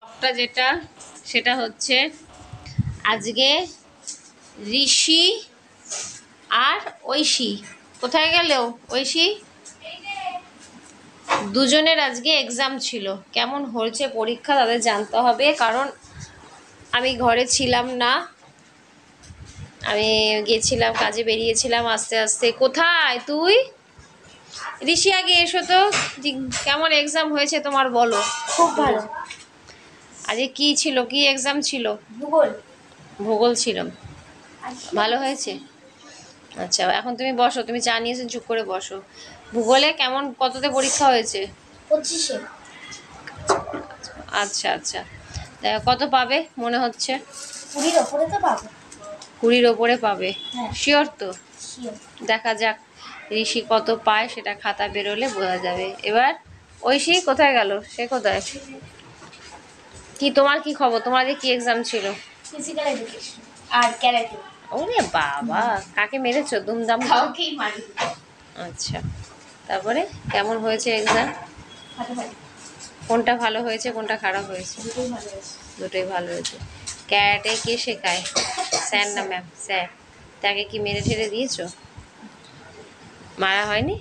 ব্লগটা যেটা সেটা হচ্ছে আজকে ঋষি আর ঐশী কোথায় গেল? ঐশী দুজনের আজকে এক্সাম ছিল। কেমন হয়েছে পরীক্ষা তাদের জানতে হবে, কারণ আমি ঘরে ছিলাম না, আমি গেছিলাম কাজে, বেরিয়েছিলাম আস্তে আস্তে। কোথায় তুই? ঋষি আগে এসো তো, কেমন এক্সাম হয়েছে তোমার বলো। খুব ভালো। আজকে কি ছিল, কি এক্সাম ছিল? ভূগোল। ভূগোল ছিল, ভালো হয়েছে। আচ্ছা এখন তুমি বসো, তুমি চা নিয়েছো, চুপ করে বসো। ভূগোলে কেমন, কততে পরীক্ষা হয়েছে? 25-এ। আচ্ছা আচ্ছা, কত পাবে মনে হচ্ছে? 20-এর ওপরে তো পাবো। 20-র ওপরে পাবে? হ্যাঁ। শিওর তো? শিওর। দেখা যাক ঋষি কত পায়, সেটা খাতা বেরোলে বোঝা যাবে। এবার ঐশী কোথায় গেল? সে কোথায়? কি তোমার কি খবর, তোমার কি এক্সাম ছিল? ফিজিক্যাল এডুকেশন আর ক্যারাটে। ওরে বাবা, কাকে মেরেছো দুমদাম? কাউকেই মারি। আচ্ছা, তারপরে কেমন হয়েছে এক্সাম? ফাটাফাটি। কোনটা ভালো হয়েছে কোনটা খারাপ হয়েছে? দুটোই ভালো হয়েছে। দুটোই ভালো হয়েছে। ক্যারাটে কে শেখায়? স্যার না ম্যাম? স্যার। তাকে কি মেরে ঠেরে দিয়েছো? মারা হয়নি?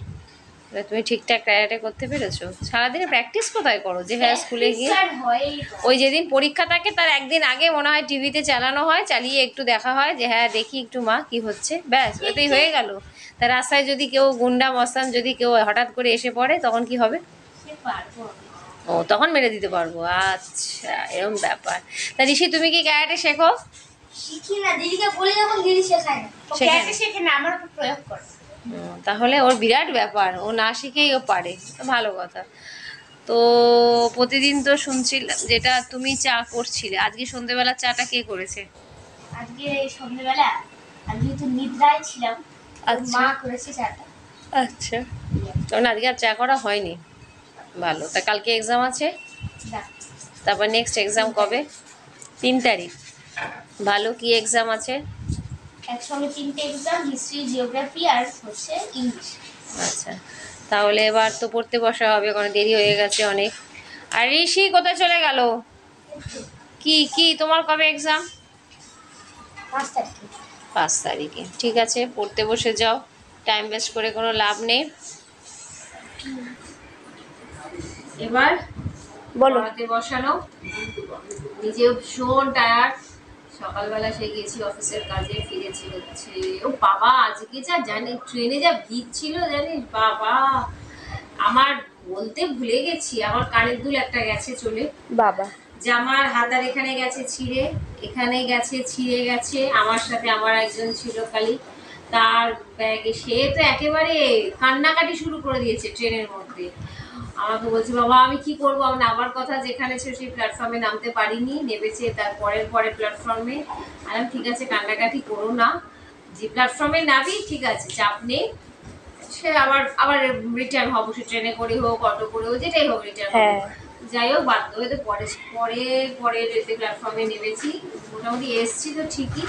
তুমি ঠিকঠাক ক্যারাটে করতে পেরেছো? সারাদিনে প্র্যাকটিস কোথায় করো যে? হ্যাঁ স্কুলে গিয়ে ওই যেদিন পরীক্ষা থাকে তার একদিন আগে মনে হয় টিভিতে চালানো হয়, চালিয়ে একটু দেখা হয় যে হ্যাঁ দেখি একটু মা কি হচ্ছে, ব্যাস ওতেই হয়ে গেল। তার রাস্তায় যদি কেউ গুন্ডা মস্তান যদি কেউ হঠাৎ করে এসে পড়ে তখন কি হবে? ও তখন মেরে দিতে পারবো। আচ্ছা এরকম ব্যাপার। তা ঋষি তুমি কি ক্যারাটে শেখো? শিখি না, দিদিকে বলি যখন দিদি শেখায় না। ও ক্যারাটে শেখে না, আমার উপর প্রয়োগ করে। তাহলে ওর বিরাট ব্যাপার, ও না শিখেই ও পারে, তো ভালো কথা। তো প্রতিদিন তো শুনছিলাম যেটা তুমি চা করছিলে, আজকে সন্ধ্যেবেলা চাটা কে করেছে? আজকে সন্ধ্যেবেলা আমি যেহেতু নিদ্রায় ছিলাম, মা করেছে চাটা। আচ্ছা, কারণ আজকে আর চা করা হয়নি। ভালো। তা কালকে এক্সাম আছে? না, তারপর নেক্সট এক্সাম কবে? 3 তারিখ। ভালো, কি এক্সাম আছে? একসঙ্গে 3টে এক্সাম, হিস্ট্রি, জিওগ্রাফি আর হচ্ছে ইংলিশ। আচ্ছা, তাহলে এবার তো পড়তে বসা হবে, কারণ দেরি হয়ে গেছে অনেক। আর ঋষি কোথায় চলে গেল? কি কি তোমার কবে এক্সাম? 5 তারিখে। 5 তারিখে, ঠিক আছে পড়তে বসে যাও, টাইম ওয়েস্ট করে কোনো লাভ নেই। এবার পড়াতে বসানো। নিজেও ভীষণ টায়ার্ড, সকালবেলা সে গেছি অফিসের কাজে, ফিরেছি হচ্ছে ও বাবা আজকে যা জানি ট্রেনে যা ভিড় ছিল জানিস বাবা। আমার বলতে ভুলে গেছি, আমার কানের দুল একটা গেছে চলে বাবা। জামার হাতার এখানে গেছে ছিঁড়ে, এখানে গেছে ছিঁড়ে গেছে। আমার সাথে আমার একজন ছিল খালি, তার ব্যাগে সে তো একেবারে কান্নাকাটি শুরু করে দিয়েছে ট্রেনের মধ্যে। আমাকে বলছে বাবা আমি কি করবো, আমি নামার কথা যেখানে ছিল সেই প্ল্যাটফর্মে নামতে পারিনি, নেমেছে তার পরে প্ল্যাটফর্মে। আমি ঠিক আছে কান্নাকাটি করো না, যে প্ল্যাটফর্মে নাবি ঠিক আছে চাপ নেই, সে আবার আবার রিটার্ন হবো, সে ট্রেনে করে হোক অটো করে হোক যেটাই হোক রিটার্ন হবো। যাই হোক বাধ্য হয়ে তো পরে পরে পরে রেলওয়ে প্ল্যাটফর্মে নেমেছি, মোটামুটি এসছি তো ঠিকই,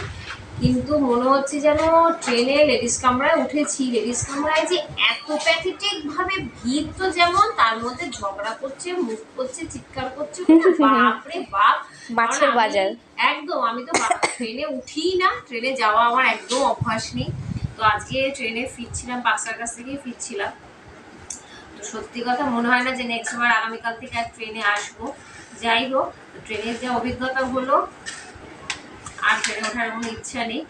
কিন্তু মনে হচ্ছে যেন ট্রেনে লেডিস কামরায় উঠেছি। লেডিস কামরায় যে এত প্যাথেটিক ভাবে ভিড়, তো যেমন তার মধ্যে ঝগড়া করছে, মুখ করছে, চিৎকার করছে, বাপরে বাপ মাছের বাজার একদম। আমি তো ট্রেনে উঠি না, ট্রেনে যাওয়া আমার একদম অভ্যাস নেই। তো আজকে ট্রেনে ফিরছিলাম, বাক্সার কাছ থেকে ফিরছিলাম, তো সত্যি কথা মনে হয় না যে নেক্সট বার আগামীকাল থেকে আর ট্রেনে আসবো। যাই হোক ট্রেনের যে অভিজ্ঞতা হলো, আর ট্রেনে ওঠার কোনো ইচ্ছা নেই।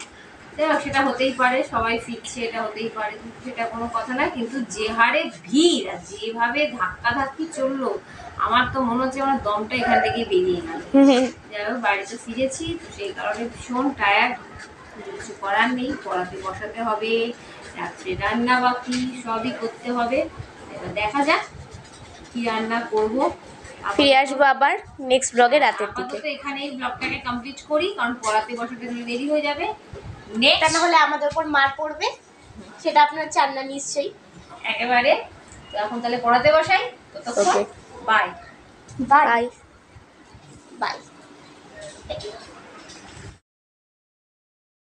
যাই হোক সেটা হতেই পারে, সবাই ফিরছে এটা হতেই পারে, সেটা কোনো কথা না। কিন্তু যে হারে ভিড় আর যেভাবে ধাক্কা ধাক্কি চললো, আমার তো মনে হচ্ছে আমার দমটা এখান থেকে বেরিয়ে গেল। যাই হোক বাড়িতে ফিরেছি, তো সেই কারণে ভীষণ টায়ার্ড, কিছু করার নেই, পড়াতে বসাতে হবে, রাত্রে রান্না বাকি সবই করতে হবে। এবার দেখা যাক কি রান্না করব। ফিরে আসবো আবার নেক্সট ব্লগে রাতের দিকে। আপাতত এখানেই ব্লগটাকে কমপ্লিট করি, কারণ পড়াতে বসাতে গেলে দেরি হয়ে যাবে। তা না হলে আমাদের উপর মার পড়বে, সেটা আপনারা চান না নিশ্চয়ই। একেবারে। তো এখন তাহলে পড়াতে বসাই, ততক্ষণ বাই বাই বাই।